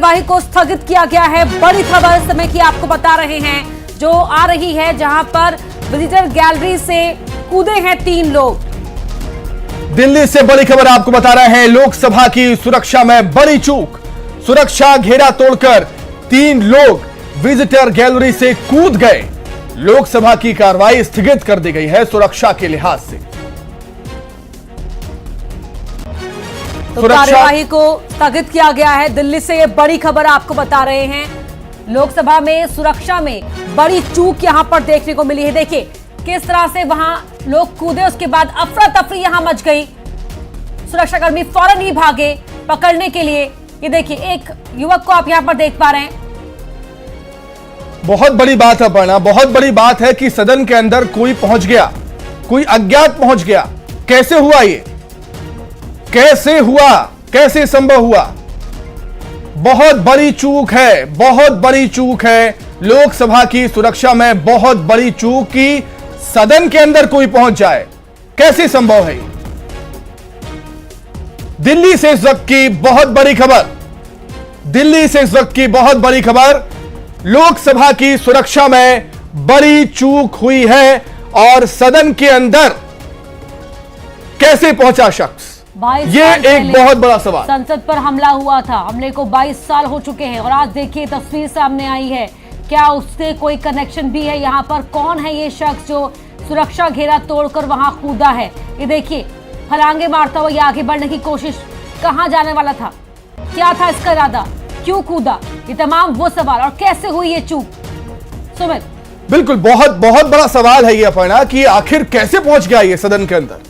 कार्यवाही को स्थगित किया गया है। बड़ी खबर इस समय की आपको बता रहे हैं जो आ रही है, जहां पर विजिटर गैलरी से कूदे हैं 3 लोग। दिल्ली से बड़ी खबर आपको बता रहे हैं, लोकसभा की सुरक्षा में बड़ी चूक। सुरक्षा घेरा तोड़कर 3 लोग विजिटर गैलरी से कूद गए। लोकसभा की कार्रवाई स्थगित कर दी गई है सुरक्षा के लिहाज से। तो कार्यवाही को स्थगित किया गया है। दिल्ली से ये बड़ी खबर आपको बता रहे हैं, लोकसभा में सुरक्षा में बड़ी चूक यहां पर देखने को मिली है। देखिए किस तरह से वहां लोग कूदे, उसके बाद अफरा तफरी यहां मच गई। सुरक्षाकर्मी फौरन ही भागे पकड़ने के लिए। ये देखिए एक युवक को आप यहां पर देख पा रहे हैं। बहुत बड़ी बात है अपर्णा, बहुत बड़ी बात है कि सदन के अंदर कोई पहुंच गया, कोई अज्ञात पहुंच गया। कैसे हुआ ये, कैसे हुआ, कैसे संभव हुआ? बहुत बड़ी चूक है, बहुत बड़ी चूक है। लोकसभा की सुरक्षा में बहुत बड़ी चूक की सदन के अंदर कोई पहुंच जाए, कैसे संभव है? दिल्ली से इस वक्त की बहुत बड़ी खबर, दिल्ली से इस वक्त की बहुत बड़ी खबर, लोकसभा की सुरक्षा में बड़ी चूक हुई है और सदन के अंदर कैसे पहुंचा शख्स, ये एक बहुत बड़ा सवाल। संसद पर हमला हुआ था, हमले को 22 साल हो चुके हैं और आज देखिए तस्वीर सामने आई है। क्या उससे कोई कनेक्शन भी है यहाँ पर? कौन है ये शख्स जो सुरक्षा घेरा तोड़कर वहां कूदा है? ये देखिए फलांगे मारता हुआ ये आगे बढ़ने की कोशिश, कहां जाने वाला था, क्या था इसका इरादा, क्यों कूदा? ये तमाम वो सवाल, और कैसे हुई ये चूक? सुमित, बिल्कुल बहुत बहुत बड़ा सवाल है ये अपर्णा कि आखिर कैसे पहुंच गया ये सदन के अंदर।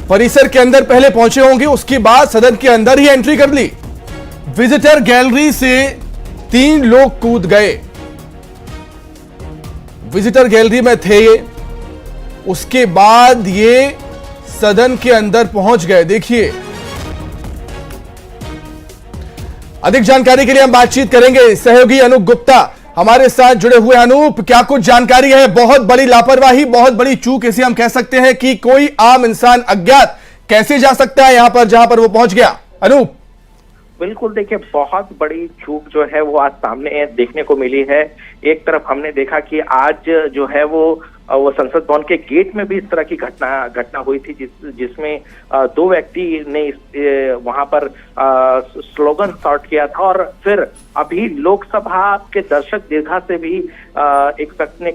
परिसर के अंदर पहले पहुंचे होंगे, उसके बाद सदन के अंदर ही एंट्री कर ली। विजिटर गैलरी से 3 लोग कूद गए, विजिटर गैलरी में थे ये, उसके बाद ये सदन के अंदर पहुंच गए। देखिए अधिक जानकारी के लिए हम बातचीत करेंगे, सहयोगी अनूप गुप्ता हमारे साथ जुड़े हुए। अनूप, क्या कुछ जानकारी है? बहुत बड़ी लापरवाही, बहुत बड़ी चूक इसे हम कह सकते हैं कि कोई आम इंसान अज्ञात कैसे जा सकता है यहां पर जहां पर वो पहुंच गया? अनूप, बिल्कुल देखिए, बहुत बड़ी चूक जो है वो आज सामने देखने को मिली है। एक तरफ हमने देखा कि आज जो है वो संसद भवन के गेट में भी इस तरह की घटना हुई थी, जिसमें 2 व्यक्ति ने वहां पर स्लोगन शॉट किया था और फिर अभी लोकसभा के दर्शक दीर्घा से भी एक शख्स ने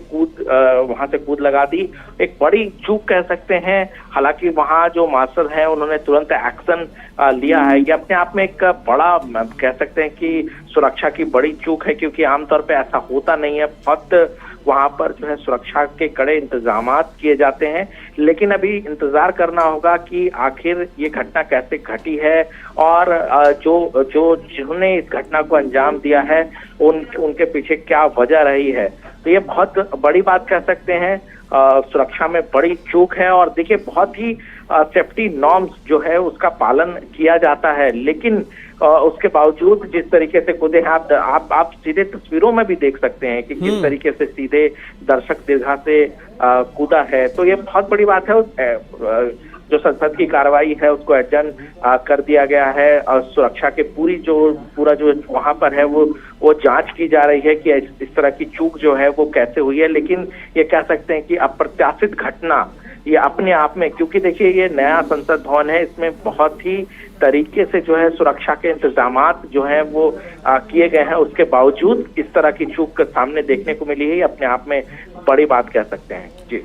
वहां से कूद लगा दी। एक बड़ी चूक कह सकते हैं। हालांकि वहां जो मार्शल हैं उन्होंने तुरंत एक्शन लिया है। ये अपने आप में एक बड़ा कह सकते हैं कि सुरक्षा की बड़ी चूक है, क्योंकि आमतौर पे ऐसा होता नहीं है। बहुत वहां पर जो है सुरक्षा के कड़े इंतजामात किए जाते हैं, लेकिन अभी इंतजार करना होगा कि आखिर ये घटना कैसे घटी है और जिन्होंने इस घटना को अंजाम दिया है उनके पीछे क्या वजह रही है। तो ये बहुत बड़ी बात कह सकते हैं। सुरक्षा में बड़ी चूक है और देखिए बहुत ही सेफ्टी नॉर्म्स जो है उसका पालन किया जाता है, लेकिन उसके बावजूद जिस तरीके से कूदे हैं, आप सीधे तस्वीरों में भी देख सकते हैं कि किस तरीके से सीधे दर्शक दीर्घा से कूदा है। तो ये बहुत बड़ी बात है। जो संसद की कार्रवाई है उसको एडजर्न कर दिया गया है और सुरक्षा के पूरा जो वहां पर है वो जांच की जा रही है कि इस तरह की चूक जो है वो कैसे हुई है। लेकिन ये कह सकते हैं कि अप्रत्याशित घटना ये अपने आप में, क्योंकि देखिए ये नया संसद भवन है, इसमें बहुत ही तरीके से जो है सुरक्षा के इंतजामात जो है वो किए गए हैं, उसके बावजूद इस तरह की चूक सामने देखने को मिली है। अपने आप में बड़ी बात कह सकते हैं। जी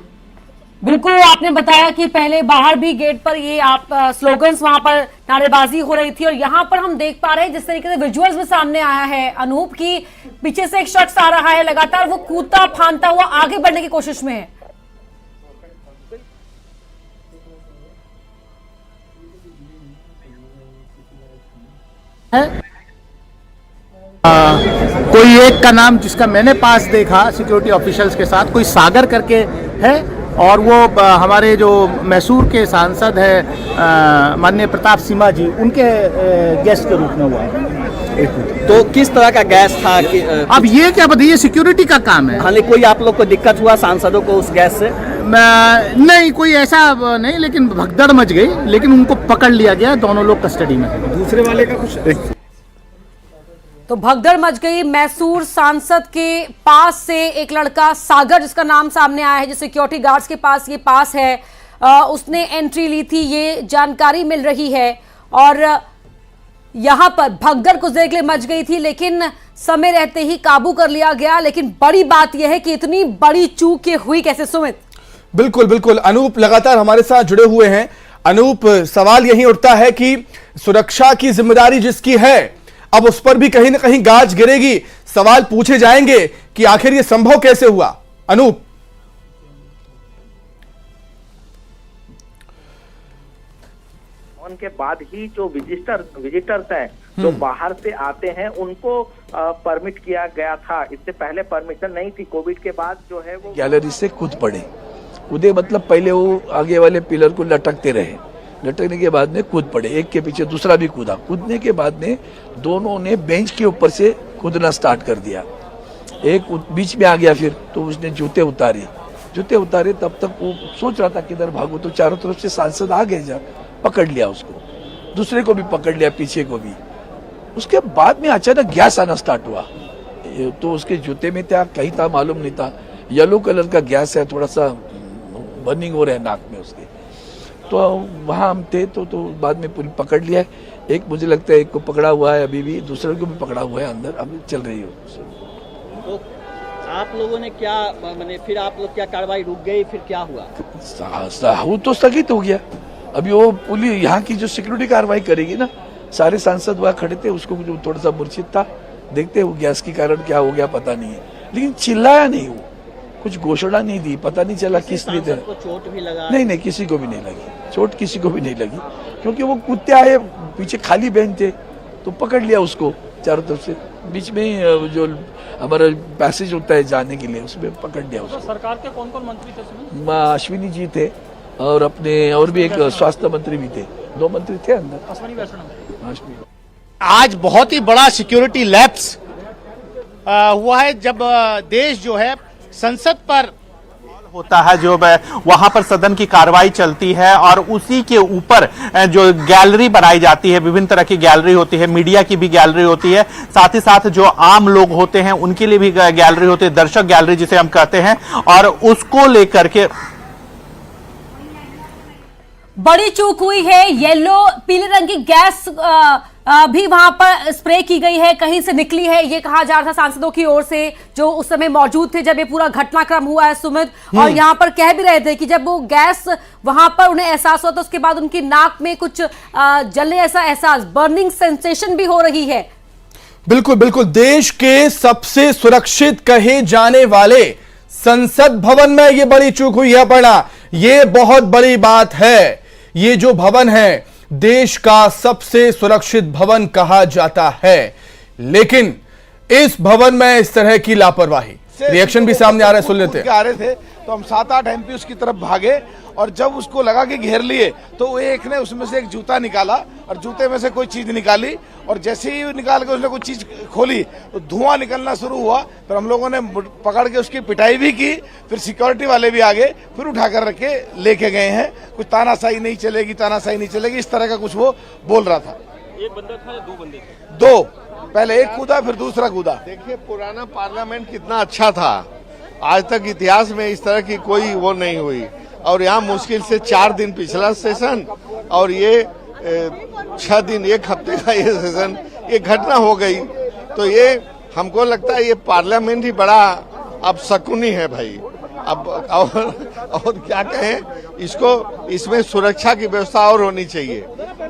बिल्कुल, आपने बताया कि पहले बाहर भी गेट पर ये आप स्लोगन्स वहां पर नारेबाजी हो रही थी और यहाँ पर हम देख पा रहे हैं जिस तरीके से विजुअल्स में सामने आया है अनूप की पीछे से एक शख्स आ रहा है, लगातार वो कूदता फांदता हुआ आगे बढ़ने की कोशिश में है। कोई एक का नाम जिसका मैंने पास देखा सिक्योरिटी ऑफिशियल्स के साथ, कोई सागर करके है और वो हमारे जो मैसूर के सांसद है माननीय प्रताप सिम्हा जी, उनके गेस्ट के रूप में हुआ है। तो किस तरह का गैस था कि अब ये क्या बताइए, सिक्योरिटी का काम है। हालांकि कोई आप लोग को दिक्कत हुआ सांसदों को उस गैस से? नहीं, कोई ऐसा नहीं, लेकिन भगदड़ मच गई, लेकिन उनको पकड़ लिया गया, दोनों लोग कस्टडी में। दूसरे वाले का कुछ तो भगदड़ मच गई मैसूर सांसद के पास से एक लड़का सागर जिसका नाम सामने आया है, जो सिक्योरिटी गार्ड्स के पास ये पास है, उसने एंट्री ली थी, ये जानकारी मिल रही है। और यहां पर भगदड़ कुछ देर के लिए मच गई थी, लेकिन समय रहते ही काबू कर लिया गया। लेकिन बड़ी बात यह है कि इतनी बड़ी चूक हुई कैसे सुमित? बिल्कुल बिल्कुल, अनूप लगातार हमारे साथ जुड़े हुए हैं। अनूप, सवाल यही उठता है कि सुरक्षा की जिम्मेदारी जिसकी है, अब उस पर भी कहीं ना कहीं गाज गिरेगी, सवाल पूछे जाएंगे कि आखिर यह संभव कैसे हुआ। अनूप, के बाद ही जो विजिटर्स हैं जो बाहर से आते हैं उनको परमिट किया गया था। इससे पहले परमिशन नहीं थी। कोविड के बाद जो है वो गैलरी से कूद पड़े। कूदे मतलब पहले वो आगे वाले पिलर को लटकते रहे, लटकने के बाद में कूद पड़े, एक के पीछे दूसरा भी कूदा। कूदने के बाद में दोनों ने बेंच के ऊपर से कूदना स्टार्ट कर दिया। एक बीच में आ गया, फिर तो उसने जूते उतारे। तब तक वो सोच रहा था किधर भागो, तो चारों तरफ से सांसद आ गए, जा पकड़ लिया उसको, दूसरे को भी पकड़ लिया, पीछे को भी। उसके बाद में अचानक गैस आना स्टार्ट हुआ, तो उसके जूते में था, कहीं था मालूम नहीं था। येलो कलर का गैस है, थोड़ा सा बर्निंग हो रहा है नाक में उसके। तो वहां हम थे, तो बाद में पूरी पकड़ लिया। एक मुझे लगता है एक को पकड़ा हुआ है अभी भी, दूसरे को भी पकड़ा हुआ है अंदर, अभी चल रही है। तो आप लोगों ने क्या मैंने फिर आप लोग क्या कार्रवाई रुक गई, फिर क्या हुआ? वो तो स्थगित हो गया। अभी वो पुलिस यहाँ की जो सिक्योरिटी कार्रवाई करेगी ना, सारे सांसद वहाँ खड़े थे, उसको जो थोड़ा सा मूर्छित था, देखते वो गैस के कारण क्या हो गया पता नहीं है, लेकिन चिल्लाया नहीं, वो कुछ घोषणा नहीं दी, पता नहीं चला किसने दे। चोट भी लगा? नहीं, किसी को भी नहीं लगी चोट, किसी को भी नहीं लगी, क्योंकि वो कूदते आए, पीछे खाली बेंच थे, तो पकड़ लिया उसको चारों तरफ से। बीच में जो हमारा पैसेज होता है जाने के लिए, उसमें पकड़ लिया उसको। सरकार के कौन कौन मंत्री थे? अश्विनी जी थे, और अपने और भी एक स्वास्थ्य मंत्री भी थे, 2 मंत्री थे अंदर। अश्विनी। आज बहुत ही बड़ा सिक्योरिटी लैप्स हुआ है, जब देश जो है संसद पर होता है, जो वहां पर सदन की कार्रवाई चलती है, और उसी के ऊपर जो गैलरी बनाई जाती है, विभिन्न तरह की गैलरी होती है, मीडिया की भी गैलरी होती है, साथ ही साथ जो आम लोग होते हैं उनके लिए भी गैलरी होती है, दर्शक गैलरी जिसे हम कहते हैं। और उसको लेकर के बड़ी चूक हुई है। येलो पीले रंग की गैस भी वहां पर स्प्रे की गई है, कहीं से निकली है, ये कहा जा रहा था सांसदों की ओर से जो उस समय मौजूद थे जब ये पूरा घटनाक्रम हुआ है सुमित। और यहां पर कह भी रहे थे कि जब वो गैस वहां पर उन्हें एहसास हुआ तो उसके बाद उनकी नाक में कुछ जलने ऐसा एहसास, बर्निंग सेंसेशन भी हो रही है। बिल्कुल बिल्कुल, देश के सबसे सुरक्षित कहे जाने वाले संसद भवन में ये बड़ी चूक हुई है। पढ़ा, ये बहुत बड़ी बात है। ये जो भवन है देश का सबसे सुरक्षित भवन कहा जाता है, लेकिन इस भवन में इस तरह की लापरवाही, रिएक्शन भी सामने आ रहा है, सुन लेते हैं। आ रहे थे तो हम 7-8 एमपी उसकी तरफ भागे, और जब उसको लगा कि घेर लिए तो वो एक ने उसमें से एक जूता निकाला और जूते में से कोई चीज निकाली, और जैसे ही निकाल के उसने कोई चीज खोली तो धुआं निकलना शुरू हुआ। फिर हम लोगों ने पकड़ के उसकी पिटाई भी की, फिर सिक्योरिटी वाले भी आ गए, फिर उठाकर रख के लेके गए हैं। कुछ तानाशाही नहीं चलेगी, इस तरह का कुछ वो बोल रहा था। एक बंदा था या 2 बंदे थे? 2, पहले एक कूदा फिर दूसरा कूदा। देखिए पुराना पार्लियामेंट कितना अच्छा था, आज तक इतिहास में इस तरह की कोई वो नहीं हुई। और यहाँ मुश्किल से 4 दिन पिछला सेशन और ये 6 दिन, 1 हफ्ते का ये सेशन, ये घटना हो गई। तो ये हमको लगता है ये पार्लियामेंट ही बड़ा अब शकुनी है भाई। अब और क्या कहें इसको, इसमें सुरक्षा की व्यवस्था और होनी चाहिए।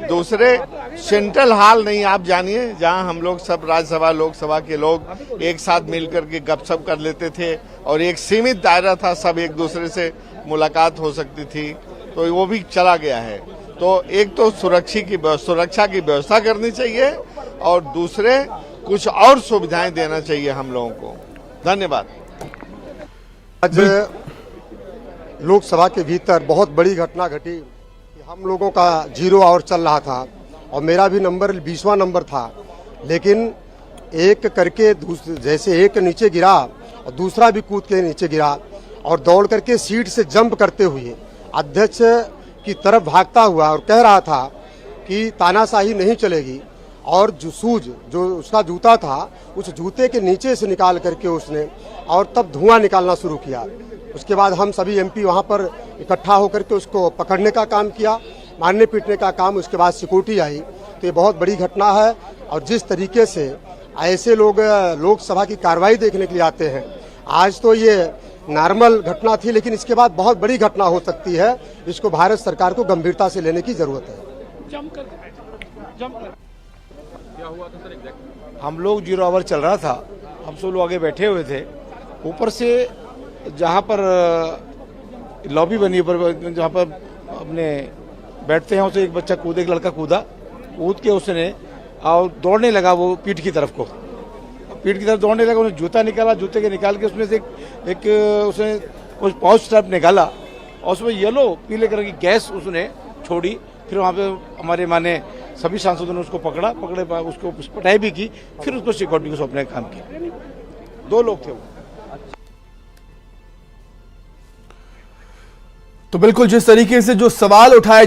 दूसरे सेंट्रल हॉल नहीं, आप जानिए, जहां हम लोग सब राज्यसभा लोकसभा के लोग एक साथ मिलकर के गपशप कर लेते थे, और एक सीमित दायरा था, सब एक दूसरे से मुलाकात हो सकती थी, तो वो भी चला गया है। तो एक तो सुरक्षा की व्यवस्था करनी चाहिए, और दूसरे कुछ और सुविधाएं देना चाहिए हम लोगों को। धन्यवाद। आज लोकसभा के भीतर बहुत बड़ी घटना घटी। हम लोगों का 0 आवर चल रहा था और मेरा भी नंबर 20वां नंबर था, लेकिन एक करके जैसे एक नीचे गिरा और दूसरा भी कूद के नीचे गिरा, और दौड़ करके सीट से जंप करते हुए अध्यक्ष की तरफ भागता हुआ और कह रहा था कि तानाशाही नहीं चलेगी, और जो शूज जो उसका जूता था उस जूते के नीचे से निकाल करके उसने और तब धुआं निकालना शुरू किया। उसके बाद हम सभी एमपी वहाँ पर इकट्ठा होकर के उसको पकड़ने का काम किया, मारने पीटने का काम। उसके बाद सिक्योरिटी आई। तो ये बहुत बड़ी घटना है। और जिस तरीके से ऐसे लोग लोकसभा की कार्रवाई देखने के लिए आते हैं, आज तो ये नॉर्मल घटना थी, लेकिन इसके बाद बहुत बड़ी घटना हो सकती है। इसको भारत सरकार को गंभीरता से लेने की जरूरत है। हम लोग 0 आवर चल रहा था, हम सब लोग आगे बैठे हुए थे। ऊपर से जहाँ पर लॉबी बनी पर जहाँ पर अपने बैठते हैं उसे एक बच्चा कूदे, एक लड़का कूद के उसने और दौड़ने लगा वो पीठ की तरफ दौड़ने लगा। उसने जूता निकाला, जूते के निकाल के उसमें से एक उसने कुछ पाउच टाइप निकाला और उसमें येलो पीले कलर की गैस उसने छोड़ी। फिर वहाँ पे हमारे माने सभी सांसदों ने उसको पकड़े उसको पिटाई भी की। फिर उसको सिक्योरिटी को सौंपने का काम किया। 2 लोग थे वो। तो बिल्कुल जिस तरीके से जो सवाल उठाए